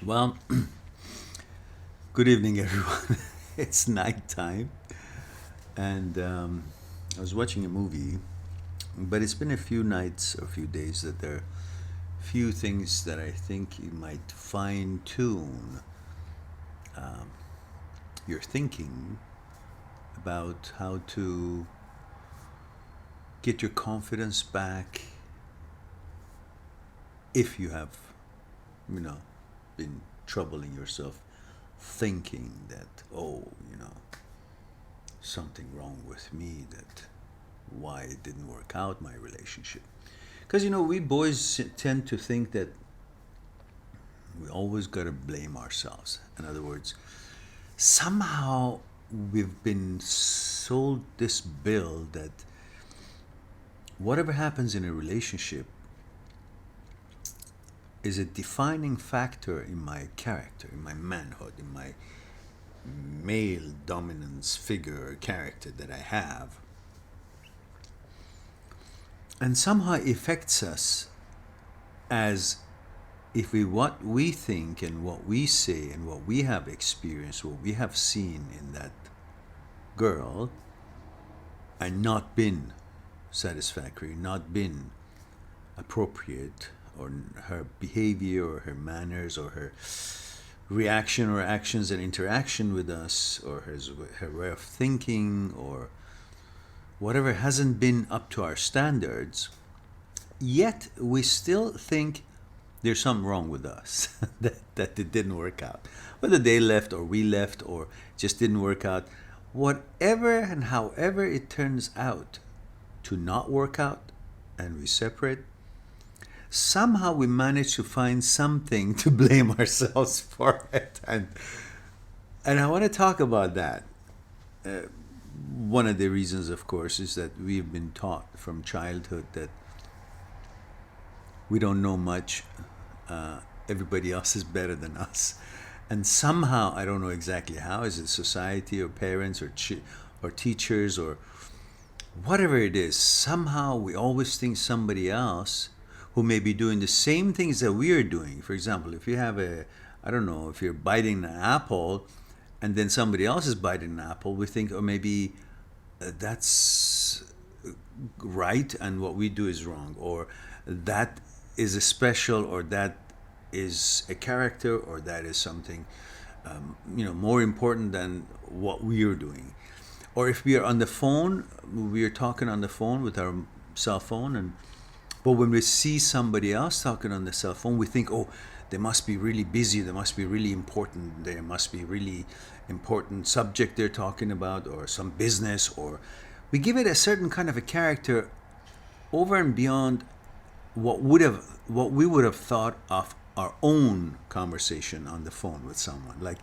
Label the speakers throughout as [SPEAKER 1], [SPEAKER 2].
[SPEAKER 1] Well, good evening, everyone. It's nighttime, and I was watching a movie, but it's been a few nights or a few days that there are few things that I think you might fine tune your thinking about how to get your confidence back if you have, you know, been troubling yourself thinking that, oh, something wrong with me, that why it didn't work out, my relationship. Because, we boys tend to think that we always got to blame ourselves. In other words, somehow we've been sold this bill that whatever happens in a relationship is a defining factor in my character, in my manhood, in my male dominance figure character that I have. And somehow affects us as if what we think and what we say and what we have experienced, what we have seen in that girl, and not been satisfactory, not been appropriate, or her behavior or her manners or her reaction or actions and interaction with us, or her way of thinking, or whatever hasn't been up to our standards, yet we still think there's something wrong with us, that it didn't work out. Whether they left or we left or just didn't work out, whatever and however it turns out to not work out and we separate, somehow we manage to find something to blame ourselves for it. And I want to talk about that. One of the reasons, of course, is that we've been taught from childhood that we don't know much. Everybody else is better than us. And somehow, I don't know exactly how, is it society or parents or teachers or whatever it is, somehow we always think somebody else who may be doing the same things that we are doing. For example, if you have I don't know, if you're biting an apple and then somebody else is biting an apple, we think, oh, maybe that's right and what we do is wrong, or that is a special, or that is a character, or that is something more important than what we are doing. Or if we are on the phone, we are talking on the phone with our cell phone, but when we see somebody else talking on the cell phone, we think, oh, they must be really busy, they must be really important, there must be really important subject they're talking about, or some business, or we give it a certain kind of a character over and beyond what we would have thought of our own conversation on the phone with someone. Like,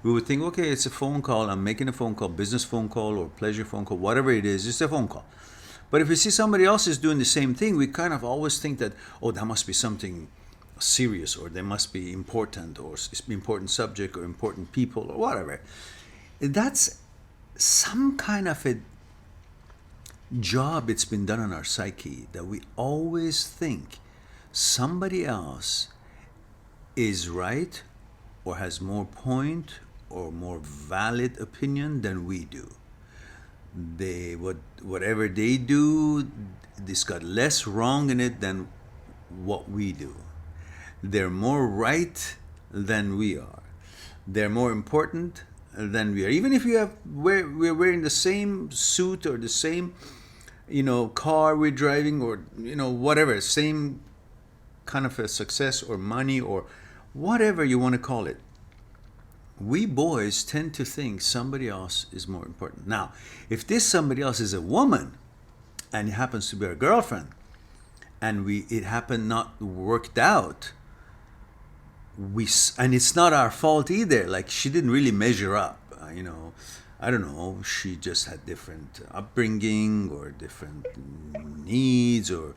[SPEAKER 1] we would think, okay, it's a phone call, I'm making a phone call, business phone call or pleasure phone call, whatever it is, it's a phone call. But if we see somebody else is doing the same thing, we kind of always think that, oh, that must be something serious, or they must be important, or important subject, or important people, or whatever. That's some kind of a job it's been done on our psyche, that we always think somebody else is right or has more point or more valid opinion than we do. Whatever they do, this got less wrong in it than what we do. They're more right than we are. They're more important than we are. Even if we're wearing the same suit or the same car we're driving, or whatever, same kind of a success or money or whatever you want to call it, we boys tend to think somebody else is more important. Now, if this somebody else is a woman and it happens to be our girlfriend, and it happened not worked out, and it's not our fault either. Like, she didn't really measure up. I don't know. She just had different upbringing or different needs, or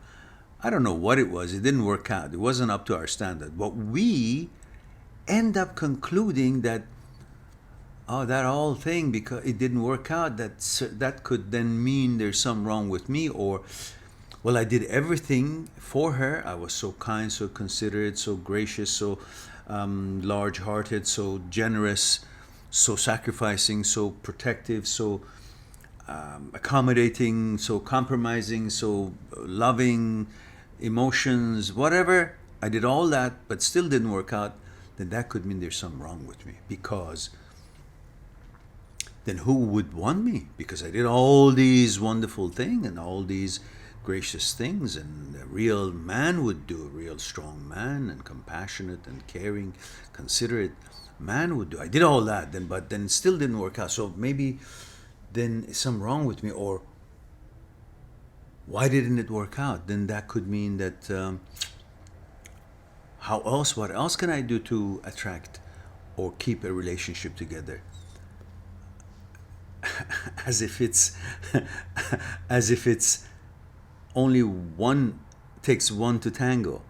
[SPEAKER 1] I don't know what it was. It didn't work out. It wasn't up to our standard. But we end up concluding that, oh, that whole thing, because it didn't work out, that could then mean there's something wrong with me, or, well, I did everything for her. I was so kind, so considerate, so gracious, so large-hearted, so generous, so sacrificing, so protective, so accommodating, so compromising, so loving, emotions, whatever. I did all that, but still didn't work out. Then that could mean there's something wrong with me, because then who would want me? Because I did all these wonderful things and all these gracious things, and a real man would do, a real strong man and compassionate and caring, considerate man would do. I did all that, but then it still didn't work out. So maybe then something wrong with me, or why didn't it work out? Then that could mean that what else can I do to attract or keep a relationship together? as if it's only one takes one to tango.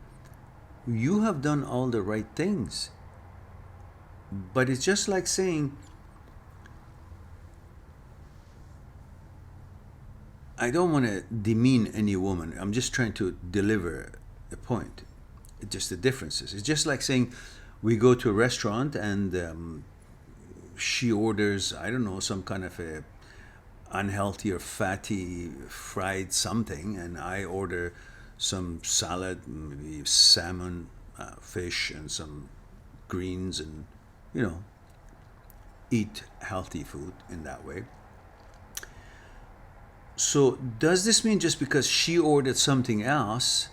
[SPEAKER 1] You have done all the right things, but it's just like saying, I don't want to demean any woman. I'm just trying to deliver a point. It's just the differences. It's just like saying we go to a restaurant and she orders, I don't know, some kind of a unhealthy or fatty fried something, and I order some salad, maybe salmon, fish, and some greens, and eat healthy food in that way. So does this mean just because she ordered something else,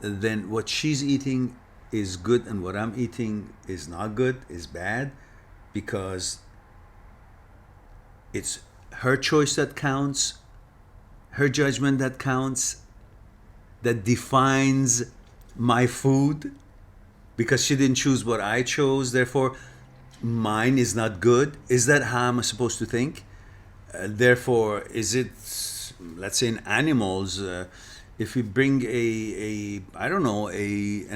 [SPEAKER 1] then what she's eating is good and what I'm eating is not good, is bad, because it's her choice that counts, her judgment that counts, that defines my food, because she didn't choose what I chose, therefore mine is not good? Is that how I'm supposed to think? Therefore, is it, let's say in animals, if we bring an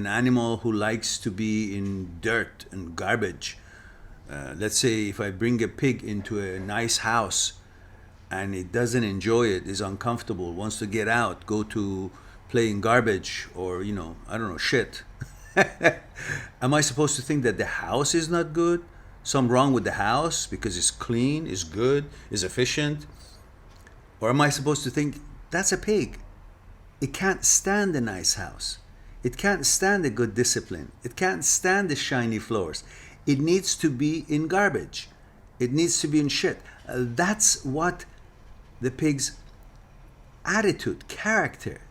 [SPEAKER 1] animal who likes to be in dirt and garbage, let's say if I bring a pig into a nice house and it doesn't enjoy it, is uncomfortable, wants to get out, go to play in garbage or, shit. Am I supposed to think that the house is not good? Something wrong with the house because it's clean, is good, is efficient? Or am I supposed to think that's a pig? It can't stand a nice house. It can't stand a good discipline. It can't stand the shiny floors. It needs to be in garbage. It needs to be in shit. That's what the pig's attitude, character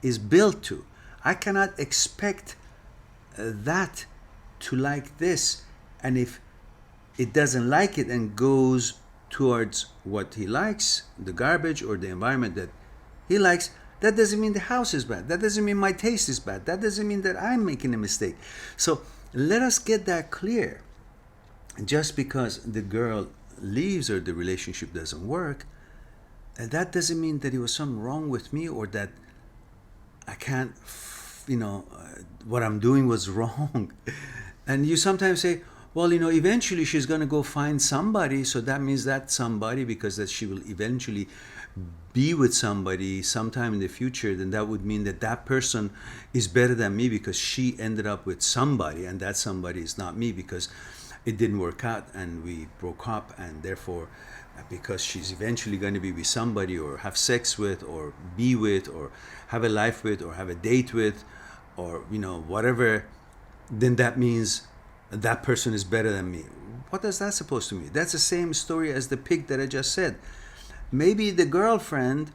[SPEAKER 1] is built to. I cannot expect that to like this. And if it doesn't like it and goes towards what he likes, the garbage or the environment that he likes, that doesn't mean the house is bad. That doesn't mean my taste is bad. That doesn't mean that I'm making a mistake. So let us get that clear. Just because the girl leaves or the relationship doesn't work, that doesn't mean that there was something wrong with me or that I can't, what I'm doing was wrong. And you sometimes say, well, eventually she's going to go find somebody, so that means that somebody, because that she will eventually be with somebody sometime in the future, then that would mean that that person is better than me because she ended up with somebody, and that somebody is not me because it didn't work out and we broke up, and therefore because she's eventually going to be with somebody or have sex with or be with or have a life with or have a date with or whatever, then that means that person is better than me. What is that supposed to mean? That's the same story as the pig that I just said. Maybe the girlfriend,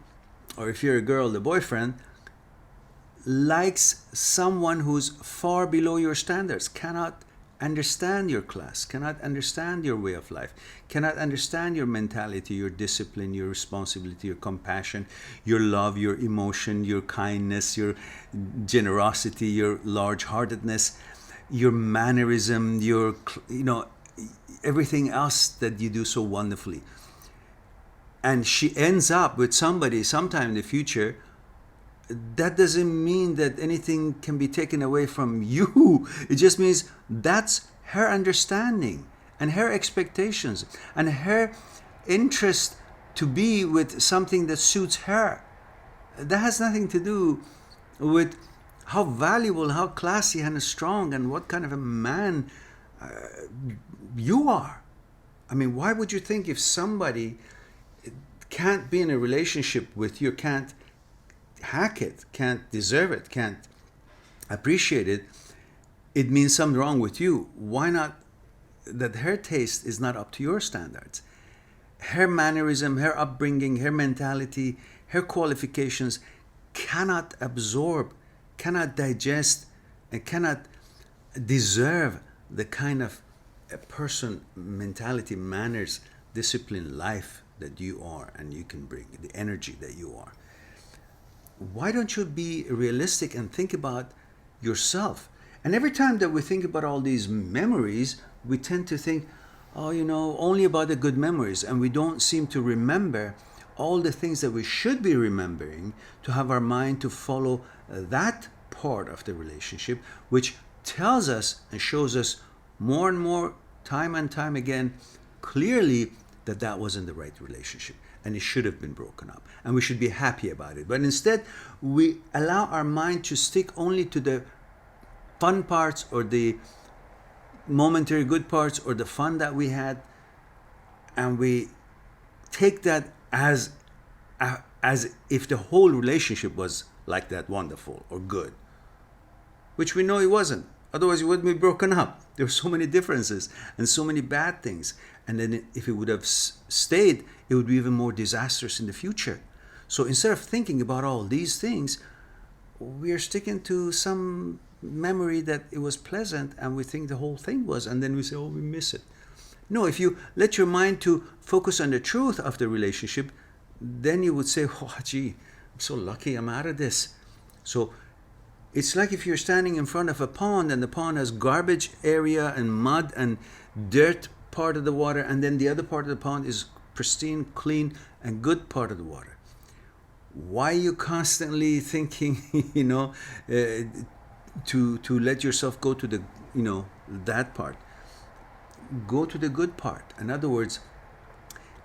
[SPEAKER 1] or if you're a girl, the boyfriend, likes someone who's far below your standards, cannot understand your class, cannot understand your way of life, cannot understand your mentality, your discipline, your responsibility, your compassion, your love, your emotion, your kindness, your generosity, your large-heartedness, your mannerism, your, everything else that you do so wonderfully. And she ends up with somebody sometime in the future. That doesn't mean that anything can be taken away from you. It just means that's her understanding and her expectations and her interest to be with something that suits her. That has nothing to do with how valuable, how classy and strong, and what kind of a man you are. I mean, why would you think if somebody can't be in a relationship with you, can't hack it, can't deserve it, can't appreciate it, it means something wrong with you? Why not that her taste is not up to your standards? Her mannerism, her upbringing, her mentality, her qualifications cannot absorb, cannot digest, and cannot deserve the kind of a person, mentality, manners, discipline, life that you are and you can bring, the energy that you are. Why don't you be realistic and think about yourself? And every time that we think about all these memories, we tend to think, oh, only about the good memories, and we don't seem to remember all the things that we should be remembering, to have our mind to follow that part of the relationship, which tells us and shows us more and more, time and time again, clearly that that wasn't the right relationship and it should have been broken up and we should be happy about it. But instead, we allow our mind to stick only to the fun parts or the momentary good parts or the fun that we had, and we take that as if the whole relationship was like that, wonderful or good, which we know it wasn't. Otherwise, it wouldn't be broken up. There were so many differences and so many bad things. And then if it would have stayed, it would be even more disastrous in the future. So instead of thinking about all these things, we are sticking to some memory that it was pleasant and we think the whole thing was, and then we say, oh, we miss it. No, if you let your mind to focus on the truth of the relationship, then you would say, oh, gee, I'm so lucky I'm out of this. So it's like if you're standing in front of a pond and the pond has garbage area and mud and dirt part of the water, and then the other part of the pond is pristine, clean, and good part of the water. Why are you constantly thinking, to let yourself go to the, that part? Go to the good part. In other words,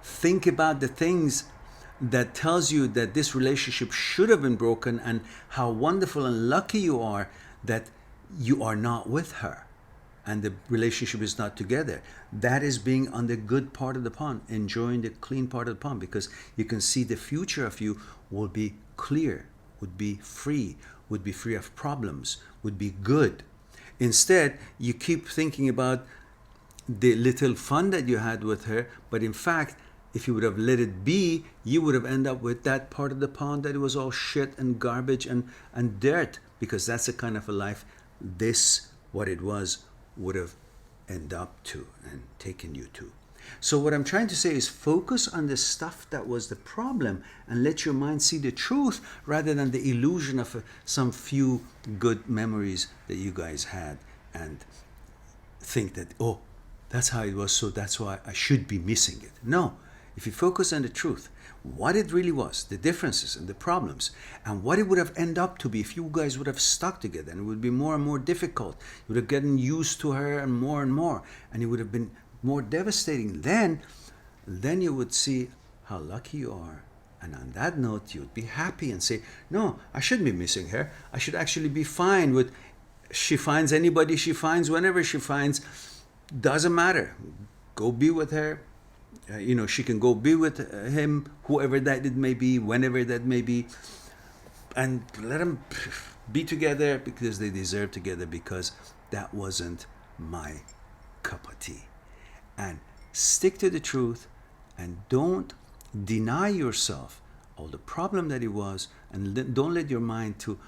[SPEAKER 1] think about the things that tells you that this relationship should have been broken and how wonderful and lucky you are that you are not with her and the relationship is not together. That is being on the good part of the pond, enjoying the clean part of the pond, because you can see the future of you will be clear, would be free of problems, would be good. Instead, you keep thinking about the little fun that you had with her, but in fact, if you would have let it be, you would have ended up with that part of the pond that it was all shit and garbage and dirt, because that's the kind of a life what it was, would have ended up to and taken you to. So what I'm trying to say is focus on the stuff that was the problem and let your mind see the truth rather than the illusion of some few good memories that you guys had and think that, oh, that's how it was, so that's why I should be missing it. No. If you focus on the truth, what it really was, the differences and the problems, and what it would have ended up to be if you guys would have stuck together, and it would be more and more difficult. You would have gotten used to her and more, and it would have been more devastating. Then you would see how lucky you are. And on that note, you'd be happy and say, no, I shouldn't be missing her. I should actually be fine with, she finds anybody she finds, whenever she finds, doesn't matter. Go be with her. She can go be with him, whoever that it may be, whenever that may be, and let them be together because they deserve together, because that wasn't my cup of tea. And stick to the truth and don't deny yourself all the problem that it was, and don't let your mind to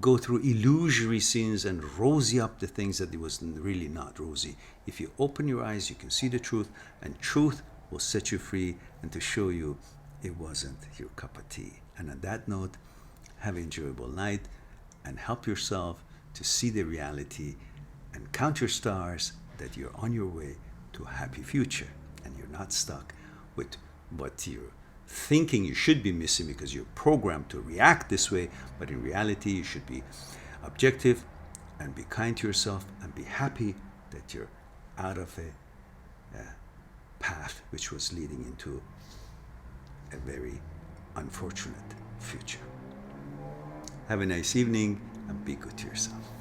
[SPEAKER 1] go through illusory scenes and rosy up the things that it was really not rosy. If you open your eyes, you can see the truth, and truth will set you free and to show you it wasn't your cup of tea. And on that note, have an enjoyable night and help yourself to see the reality and count your stars that you're on your way to a happy future and you're not stuck with what you're thinking you should be missing because you're programmed to react this way. But in reality, you should be objective and be kind to yourself and be happy that you're out of a path which was leading into a very unfortunate future. Have a nice evening and be good to yourself.